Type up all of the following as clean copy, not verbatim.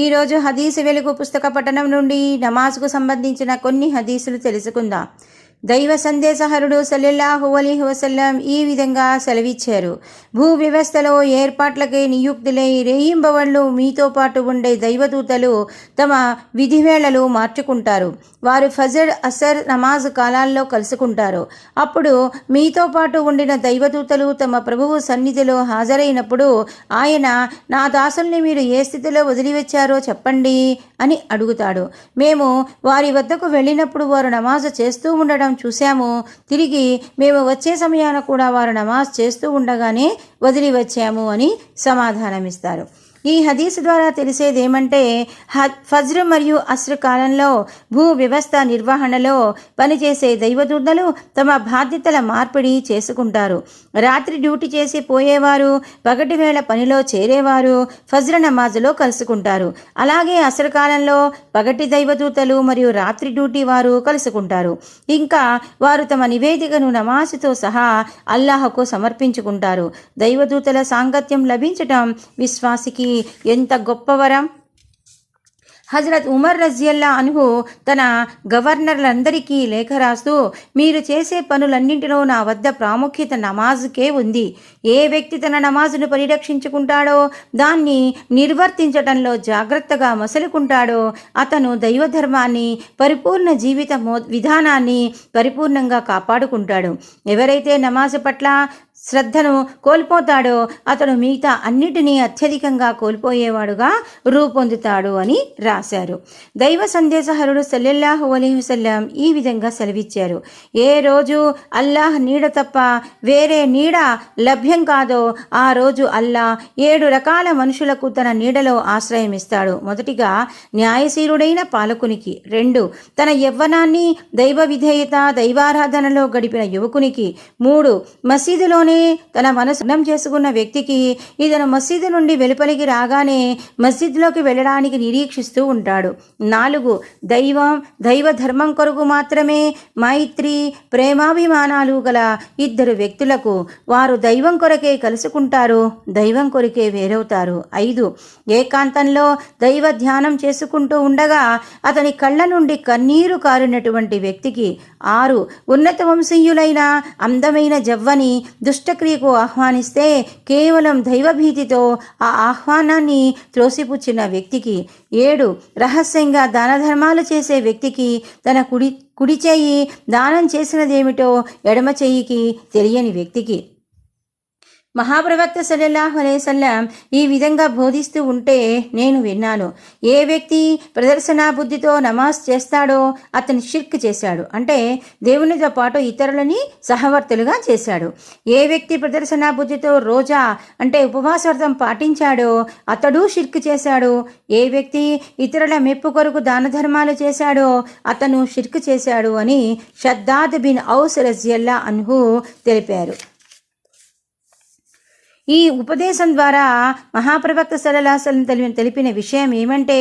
ఈరోజు హదీసు వెలుగు పుస్తక పఠనం నుండి నమాజ్కు సంబంధించిన కొన్ని హదీసులు తెలుసుకుందాం. దైవ సందేశహరుడు సల్లల్లాహు అలైహి వసల్లం ఈ విధంగా సెలవిచ్చారు. భూ వ్యవస్థలో ఏర్పాట్లకై నియుక్తులై రేయింబవళ్ళు మీతో పాటు ఉండే దైవదూతలు తమ విధివేళలు మార్చుకుంటారు. వారు ఫజర్, అసర్ నమాజ్ కాలాల్లో కలుసుకుంటారు. అప్పుడు మీతో పాటు ఉండిన దైవదూతలు తమ ప్రభువు సన్నిధిలో హాజరైనప్పుడు ఆయన, నా దాసుల్ని మీరు ఏ స్థితిలో వదిలివచ్చారో చెప్పండి అని అడుగుతాడు. మేము వారి వద్దకు వెళ్ళినప్పుడు వారు నమాజ్ చేస్తూ ఉండడం చూశాము. తిరిగి మేము వచ్చే సమయాన కూడా వారు నమాజ్ చేస్తూ ఉండగానే వదిలి వచ్చాము అని సమాధానమిస్తారు. ఈ హదీసు ద్వారా తెలిసేదేమంటే, ఫజ్ర్ మరియు అస్ర్ కాలంలో భూ వ్యవస్థ నిర్వహణలో పనిచేసే దైవదూతలు తమ బాధ్యతల మార్పిడి చేసుకుంటారు. రాత్రి డ్యూటీ చేసి పోయేవారు, పగటి వేళ పనిలో చేరేవారు ఫజ్ర్ నమాజులో కలుసుకుంటారు. అలాగే అస్ర్ కాలంలో పగటి దైవదూతలు మరియు రాత్రి డ్యూటీ వారు కలుసుకుంటారు. ఇంకా వారు తమ నివేదికను నమాజుతో సహా అల్లాహకు సమర్పించుకుంటారు. దైవదూతల సాంగత్యం లభించటం విశ్వాసికి ఎంత గొప్ప వరం! హజరత్ ఉమర్ రజియల్లా అన్హు తన గవర్నర్లందరికీ లేఖ రాస్తూ, మీరు చేసే పనులన్నింటిలో నా వద్ద ప్రాముఖ్యత నమాజుకే ఉంది. ఏ వ్యక్తి తన నమాజును పరిరక్షించుకుంటాడో, దాన్ని నిర్వర్తించటంలో జాగ్రత్తగా మసలుకుంటాడో అతను దైవధర్మాన్ని, పరిపూర్ణ జీవిత విధానాన్ని పరిపూర్ణంగా కాపాడుకుంటాడు. ఎవరైతే నమాజు పట్ల శ్రద్ధను కోల్పోతాడో అతడు మిగతా అన్నిటినీ అత్యధికంగా కోల్పోయేవాడుగా రూపొందుతాడు అని రాశారు. దైవ సందేశహరుడు సల్లల్లాహు అలైహి వసల్లం ఈ విధంగా సెలవిచ్చారు. ఏ రోజు అల్లాహ్ నీడ తప్ప వేరే నీడ లభ్యం కాదో ఆ రోజు అల్లాహ్ 7 రకాల మనుషులకు తన నీడలో ఆశ్రయం ఇస్తాడు. మొదటిగా న్యాయశీరుడైన పాలకునికి, 2 తన యవ్వనాన్ని దైవ విధేయత దైవారాధనలో గడిపిన యువకునికి, 3 మసీదులోనే తన మనసు చేసుకున్న వ్యక్తికి, ఇతను మసీదు నుండి వెలుపలికి రాగానే మసీదులోకి వెళ్ళడానికి నిరీక్షిస్తూ ఉంటాడు. 4 దైవ ధర్మం కొరకు మాత్రమే మైత్రి ప్రేమాభిమానాలు గల 2 వ్యక్తులకు, వారు దైవం కొరకే కలుసుకుంటారు, దైవం కొరకే వేరవుతారు. 5 ఏకాంతంలో దైవ ధ్యానం చేసుకుంటూ ఉండగా అతని కళ్ళ నుండి కన్నీరు కారినటువంటి వ్యక్తికి. 6 ఉన్నత వంశీయులైన అందమైన జవ్వని దుష్టక్రియకు ఆహ్వానిస్తే కేవలం దైవభీతితో ఆ ఆహ్వానాన్ని త్రోసిపుచ్చిన వ్యక్తికి. 7 రహస్యంగా దాన ధర్మాలు చేసే వ్యక్తికి, తన కుడి చెయ్యి దానం చేసినదేమిటో ఎడమ చెయ్యికి తెలియని వ్యక్తికి. మహాప్రవక్త సల్లల్లాహు అలైహి వసల్లం ఈ విధంగా బోధిస్తూ ఉంటే నేను విన్నాను. ఏ వ్యక్తి ప్రదర్శనా బుద్ధితో నమాజ్ చేస్తాడో అతను షిర్క్ చేశాడు, అంటే దేవునితో పాటు ఇతరులని సహవర్తులుగా చేశాడు. ఏ వ్యక్తి ప్రదర్శనా బుద్ధితో రోజా అంటే ఉపవాస వ్రతం పాటించాడో అతడు షిర్క్ చేశాడు. ఏ వ్యక్తి ఇతరుల మెప్పు కొరకు దాన ధర్మాలు చేశాడో అతను షిర్క్ చేశాడు అని షద్దాద్ బిన్ ఔస్ రజియల్లా అన్హు తెలిపారు. ఈ ఉపదేశం ద్వారా మహాప్రవక్త సల్లల్లాహు అలైహి వసల్లం తెలిపిన విషయం ఏమంటే,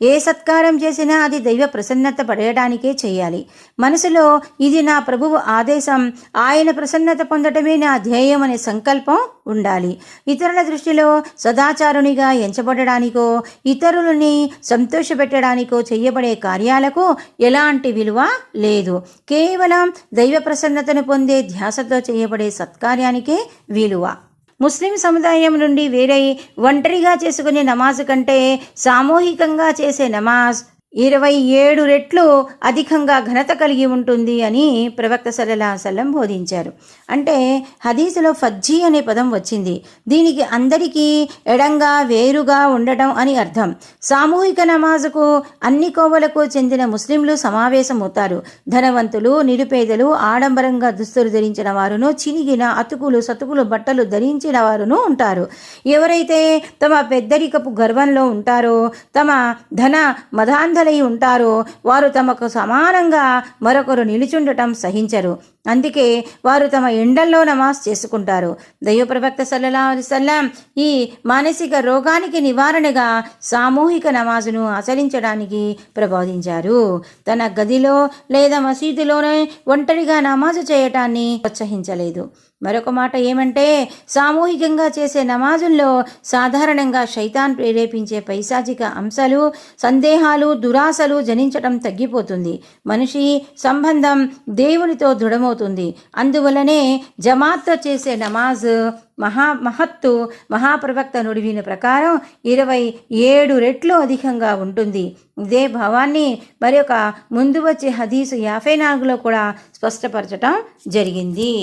ఏ సత్కారం చేసినా అది దైవ ప్రసన్నత పడేయడానికే చేయాలి. మనసులో ఇది నా ప్రభువు ఆదేశం, ఆయన ప్రసన్నత పొందటమే నా ధ్యేయం అనే సంకల్పం ఉండాలి. ఇతరుల దృష్టిలో సదాచారునిగా ఎంచబడడానికో ఇతరులని సంతోషపెట్టడానికో చేయబడే కార్యాలకు ఎలాంటి విలువ లేదు. కేవలం దైవ ప్రసన్నతను పొందే ధ్యాసతో చేయబడే సత్కార్యానికే విలువ. ముస్లిం సముదాయం నుండి వేరే ఒంటరిగా చేసుకునే నమాజ్ కంటే సామూహికంగా చేసే నమాజ్ 27 రెట్లు అధికంగా ఘనత కలిగి ఉంటుంది అని ప్రవక్త సల్లల్లాహు అలైహి వసల్లం బోధించారు. అంటే హదీసులో ఫజ్జీ అనే పదం వచ్చింది. దీనికి అందరికీ ఎడంగా వేరుగా ఉండటం అని అర్థం. సామూహిక నమాజుకు అన్ని కోవలకు చెందిన ముస్లింలు సమావేశమవుతారు. ధనవంతులు, నిరుపేదలు, ఆడంబరంగా దుస్తులు ధరించిన వారును, చినిగిన అతుకులు సతుకులు బట్టలు ధరించిన వారును ఉంటారు. ఎవరైతే తమ పెద్దరికపు గర్వంలో ఉంటారో, తమ ధన మదాంధ ఉంటారో వారు తమకు సమానంగా మరొకరు నిలుచుండటం సహించరు. అందుకే వారు తమ ఎండల్లో నమాజ్ చేసుకుంటారు. దైవ ప్రవక్త సల్లల్లాహు అలైహి వసల్లం ఈ మానసిక రోగానికి నివారణగా సామూహిక నమాజును ఆచరించడానికి ప్రబోధించారు. తన గదిలో లేదా మసీదులోనే ఒంటరిగా నమాజు చేయటాన్ని ప్రోత్సహించలేదు. మరొక మాట ఏమంటే, సామూహికంగా చేసే నమాజుల్లో సాధారణంగా శైతాన్ ప్రేరేపించే పైశాచిక అంశాలు, సందేహాలు, దురాశలు జనించటం తగ్గిపోతుంది. మనిషి సంబంధం దేవునితో దృఢమవుతుంది. అందువలనే జమాత్తో చేసే నమాజ్ మహత్తు మహాప్రవక్త నుడివిన ప్రకారం 27 రెట్లు అధికంగా ఉంటుంది. ఇదే భావాన్ని మరి ఒక ముందు వచ్చే హదీసు 54లో కూడా స్పష్టపరచటం జరిగింది.